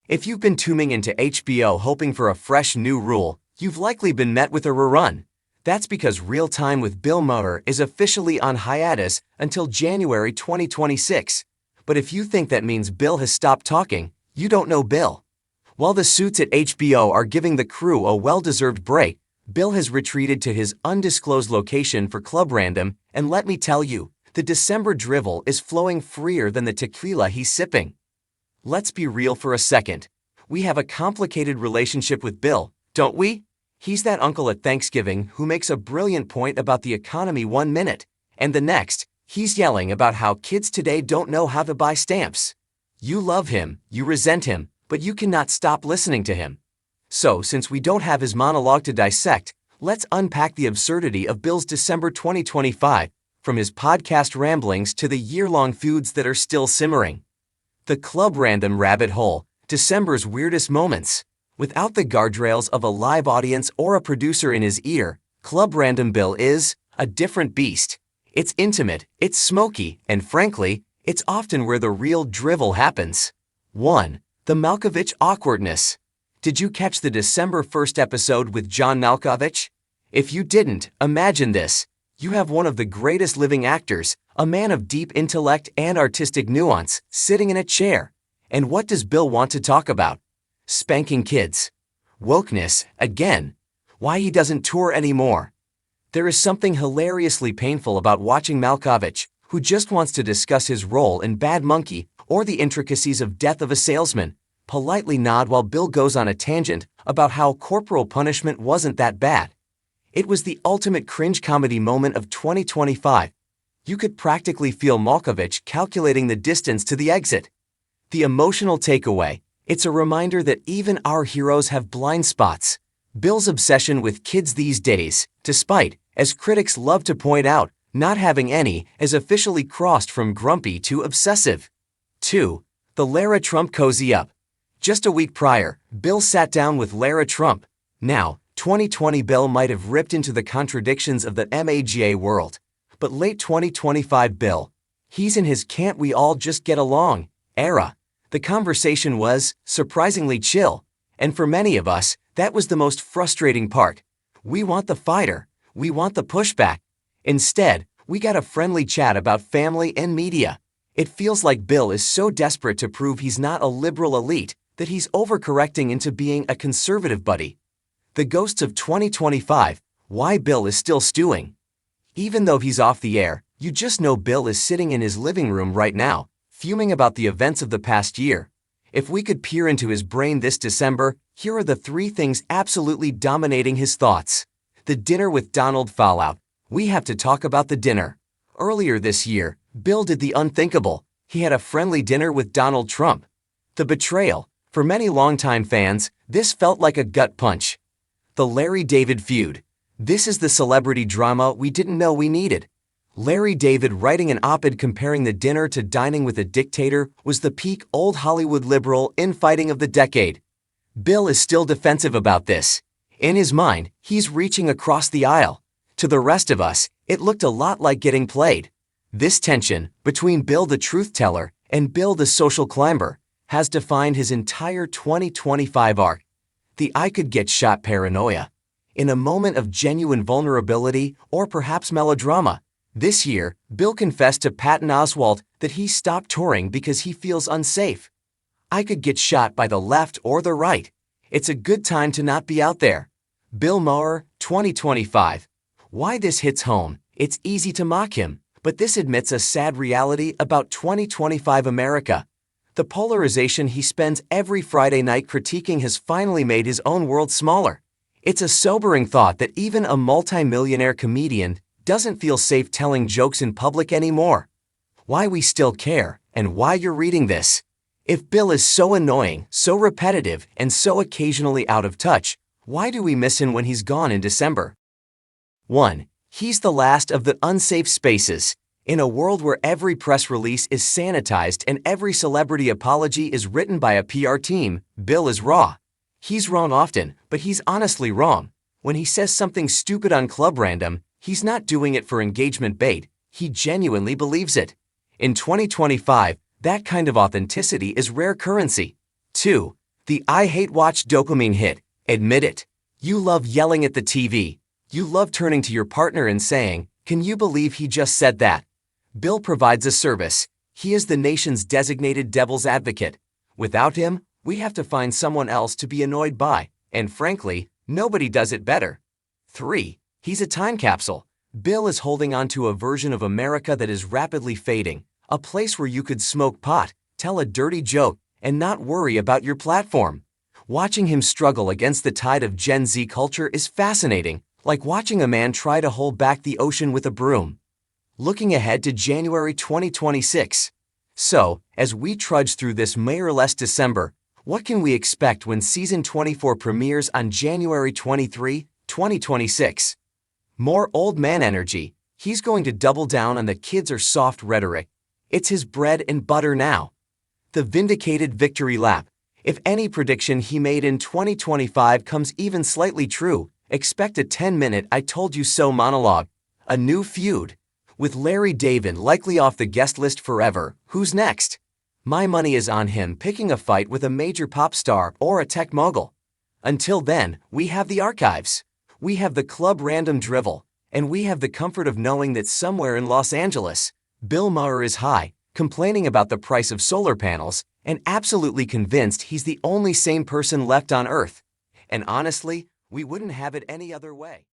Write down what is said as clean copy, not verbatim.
If you've been tuning into HBO hoping for a fresh new rule, you've likely been met with a rerun. That's because Real Time with Bill Maher is officially on hiatus until January 2026. But if you think that means Bill has stopped talking, you don't know Bill. While the suits at HBO are giving the crew a well-deserved break, Bill has retreated to his undisclosed location for Club Random, and let me tell you, the December drivel is flowing freer than the tequila he's sipping. Let's be real for a second. We have a complicated relationship with Bill, don't we? He's that uncle at Thanksgiving who makes a brilliant point about the economy one minute, and the next, he's yelling about how kids today don't know how to buy stamps. You love him, you resent him, but you cannot stop listening to him. So, since we don't have his monologue to dissect, let's unpack the absurdity of Bill's December 2025, from his podcast ramblings to the year-long feuds that are still simmering. The Club Random rabbit hole, December's weirdest moments. Without the guardrails of a live audience or a producer in his ear, Club Random Bill is a different beast. It's intimate, it's smoky, and frankly, it's often where the real drivel happens. 1. The Malkovich awkwardness. Did you catch the December 1st episode with John Malkovich? If you didn't, imagine this. You have one of the greatest living actors, a man of deep intellect and artistic nuance, sitting in a chair. And what does Bill want to talk about? Spanking kids. Wokeness, again. Why he doesn't tour anymore. There is something hilariously painful about watching Malkovich, who just wants to discuss his role in Bad Monkey or the intricacies of Death of a Salesman, politely nod while Bill goes on a tangent about how corporal punishment wasn't that bad. It was the ultimate cringe comedy moment of 2025. You could practically feel Malkovich calculating the distance to the exit. The emotional takeaway, it's a reminder that even our heroes have blind spots. Bill's obsession with kids these days, despite, as critics love to point out, not having any, has officially crossed from grumpy to obsessive. 2. The Lara Trump cozy up. Just a week prior, Bill sat down with Lara Trump. Now, 2020 Bill might have ripped into the contradictions of the MAGA world. But late 2025 Bill, he's in his can't we all just get along era. The conversation was surprisingly chill. And for many of us, that was the most frustrating part. We want the fighter. We want the pushback. Instead, we got a friendly chat about family and media. It feels like Bill is so desperate to prove he's not a liberal elite that he's overcorrecting into being a conservative buddy. The ghosts of 2025, why Bill is still stewing. Even though he's off the air, you just know Bill is sitting in his living room right now, fuming about the events of the past year. If we could peer into his brain this December, here are the 3 things absolutely dominating his thoughts. The dinner with Donald fallout. We have to talk about the dinner. Earlier this year, Bill did the unthinkable. He had a friendly dinner with Donald Trump. The betrayal. For many longtime fans, this felt like a gut punch. The Larry David feud. This is the celebrity drama we didn't know we needed. Larry David writing an op-ed comparing the dinner to dining with a dictator was the peak old Hollywood liberal infighting of the decade. Bill is still defensive about this. In his mind, he's reaching across the aisle. To the rest of us, it looked a lot like getting played. This tension, between Bill the truth-teller and Bill the social climber, has defined his entire 2025 arc. The I could get shot paranoia. In a moment of genuine vulnerability or perhaps melodrama, this year, Bill confessed to Patton Oswalt that he stopped touring because he feels unsafe. I could get shot by the left or the right. It's a good time to not be out there. Bill Maher, 2025. Why this hits home, it's easy to mock him, but this admits a sad reality about 2025 America. The polarization he spends every Friday night critiquing has finally made his own world smaller. It's a sobering thought that even a multi-millionaire comedian doesn't feel safe telling jokes in public anymore. Why we still care, and why you're reading this. If Bill is so annoying, so repetitive, and so occasionally out of touch, why do we miss him when he's gone in December? 1. He's the last of the unsafe spaces. In a world where every press release is sanitized and every celebrity apology is written by a PR team, Bill is raw. He's wrong often, but he's honestly wrong. When he says something stupid on Club Random, he's not doing it for engagement bait, he genuinely believes it. In 2025, that kind of authenticity is rare currency. 2. The I hate watch dopamine hit. Admit it. You love yelling at the TV. You love turning to your partner and saying, "Can you believe he just said that?" Bill provides a service. He is the nation's designated devil's advocate. Without him, we have to find someone else to be annoyed by, and frankly, nobody does it better. 3. He's a time capsule. Bill is holding on to a version of America that is rapidly fading, a place where you could smoke pot, tell a dirty joke, and not worry about your platform. Watching him struggle against the tide of Gen Z culture is fascinating, like watching a man try to hold back the ocean with a broom. Looking ahead to January 2026. So, as we trudge through this Maher-less December, what can we expect when Season 24 premieres on January 23, 2026? More old man energy. He's going to double down on the kids are soft rhetoric. It's his bread and butter now. The vindicated victory lap. If any prediction he made in 2025 comes even slightly true, expect a 10-minute I told you so monologue. A new feud. With Larry David likely off the guest list forever, who's next? My money is on him picking a fight with a major pop star or a tech mogul. Until then, we have the archives. We have the club random drivel, and we have the comfort of knowing that somewhere in Los Angeles, Bill Maher is high, complaining about the price of solar panels, and absolutely convinced he's the only sane person left on Earth. And honestly, we wouldn't have it any other way.